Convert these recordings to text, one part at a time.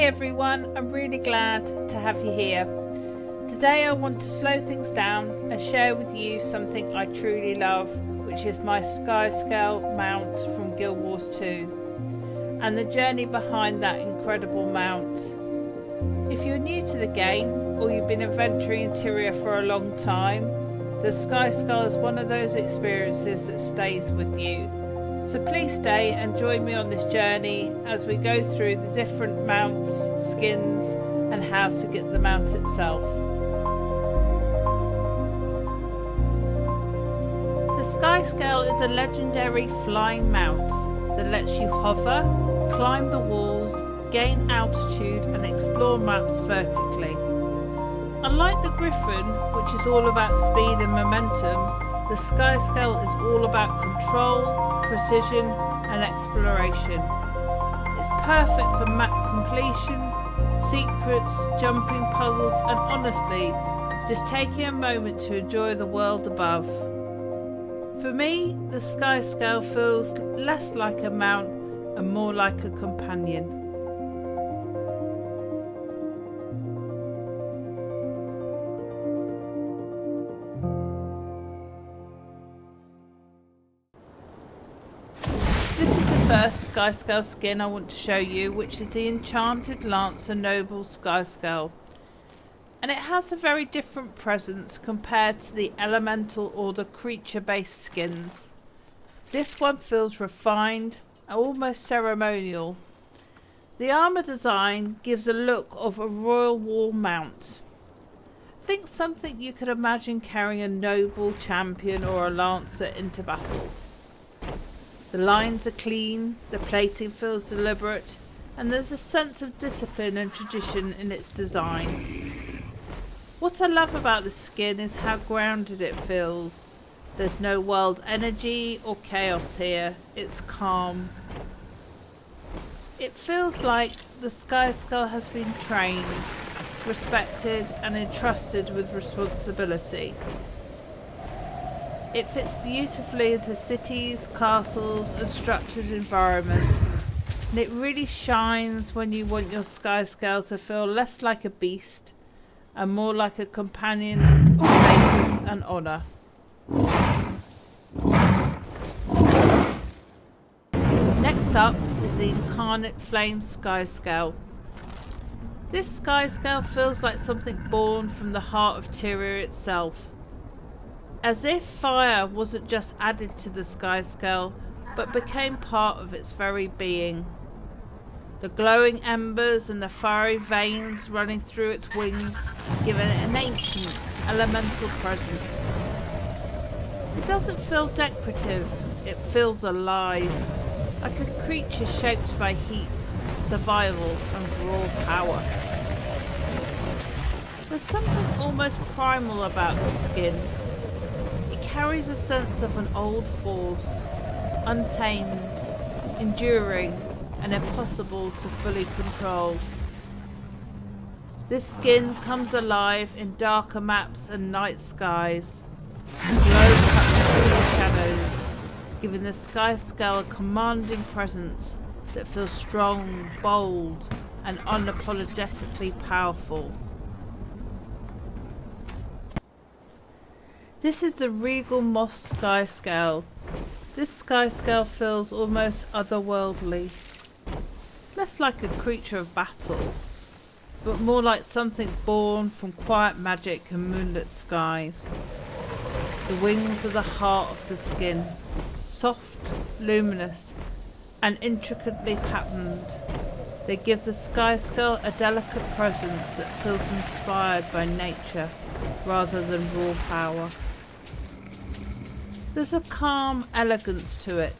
everyone, I'm really glad to have you here. Today I want to slow things down and share with you something I truly love, which is my Skyscale mount from GW2 and the journey behind that incredible mount. If you're new to the game or you've been adventuring in Tyria for a long time, the Skyscale is one of those experiences that stays with you. So please stay and join me on this journey as we go through the different mounts, skins and how to get the mount itself. The Skyscale is a legendary flying mount that lets you hover, climb the walls, gain altitude and explore maps vertically. Unlike the Griffin, which is all about speed and momentum, the Skyscale is all about control, precision and exploration. It's perfect for map completion, secrets, jumping puzzles and honestly, just taking a moment to enjoy the world above. For me, the Skyscale feels less like a mount and more like a companion. First Skyscale skin I want to show you, which is the Enchanted Lancer Noble Skyscale, and it has a very different presence compared to the elemental or the creature based skins. This one feels refined, almost ceremonial. The armour design gives a look of a royal war mount. Think something you could imagine carrying a noble champion or a lancer into battle. The lines are clean, the plating feels deliberate, and there's a sense of discipline and tradition in its design. What I love about this skin is how grounded it feels. There's no wild energy or chaos here, it's calm. It feels like the Skyscale has been trained, respected and entrusted with responsibility. It fits beautifully into cities, castles and structured environments, and it really shines when you want your Skyscale to feel less like a beast and more like a companion of status and honour. Next up is the Incarnate Flame Skyscale. This Skyscale feels like something born from the heart of Tyria itself. As if fire wasn't just added to the Skyscale, but became part of its very being. The glowing embers and the fiery veins running through its wings give it an ancient, elemental presence. It doesn't feel decorative, it feels alive, like a creature shaped by heat, survival and raw power. There's something almost primal about the skin. Carries a sense of an old force, untamed, enduring and impossible to fully control. This skin comes alive in darker maps and night skies. The glow cuts through the shadows, giving the Skyscale a commanding presence that feels strong, bold and unapologetically powerful. This is the Regal Moth Skyscale. This Skyscale feels almost otherworldly. Less like a creature of battle, but more like something born from quiet magic and moonlit skies. The wings are the heart of the skin, soft, luminous, and intricately patterned. They give the Skyscale a delicate presence that feels inspired by nature rather than raw power. There's a calm elegance to it.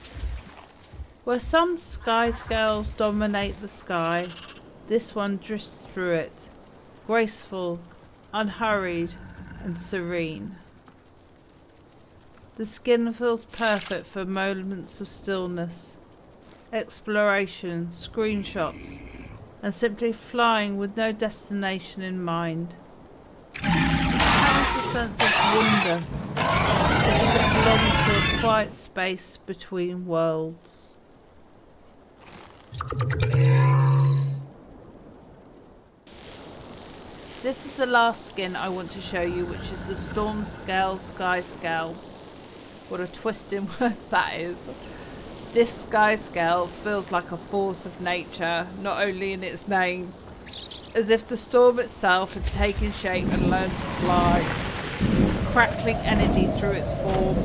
Where some Skyscales dominate the sky, this one drifts through it, graceful, unhurried and serene. The skin feels perfect for moments of stillness, exploration, screenshots and simply flying with no destination in mind. It carries a sense of wonder, as if it belongs to a quiet space between worlds. This is the last skin I want to show you, which is the Storm Scale Skyscale. What a twist in words that is. This Skyscale feels like a force of nature, not only in its name, as if the storm itself had taken shape and learned to fly, crackling energy through its form,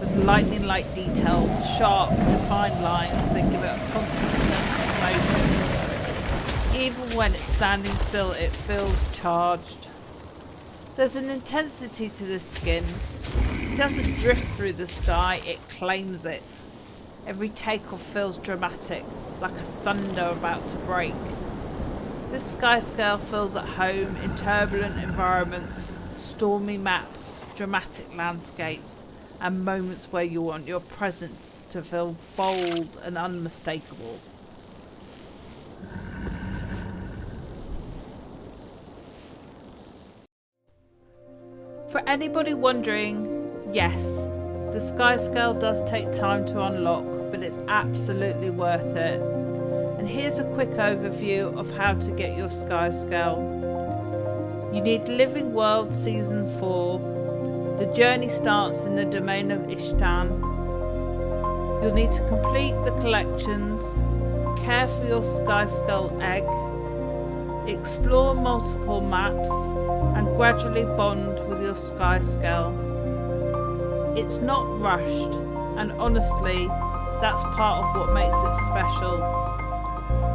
with lightning-like details, sharp, defined lines that give it a constant sense of motion. Even when it's standing still, it feels charged. There's an intensity to this skin. It doesn't drift through the sky, it claims it. Every takeoff feels dramatic, like a thunder about to break. This Skyscale feels at home in turbulent environments, stormy maps, dramatic landscapes, and moments where you want your presence to feel bold and unmistakable. For anybody wondering, yes, the Skyscale does take time to unlock, but it's absolutely worth it. And here's a quick overview of how to get your Skyscale. You need Living World Season 4. The journey starts in the domain of Ishtan. You'll need to complete the collections, care for your Skyscale egg, explore multiple maps, and gradually bond with your Skyscale. It's not rushed, and honestly, that's part of what makes it special.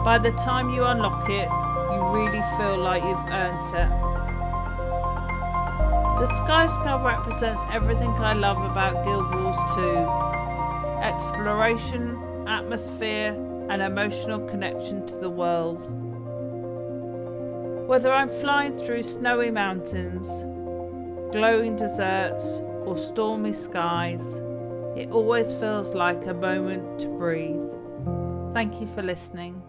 By the time you unlock it, you really feel like you've earned it. The Skyscale represents everything I love about Guild Wars 2. Exploration, atmosphere, and emotional connection to the world. Whether I'm flying through snowy mountains, glowing deserts, or stormy skies, it always feels like a moment to breathe. Thank you for listening.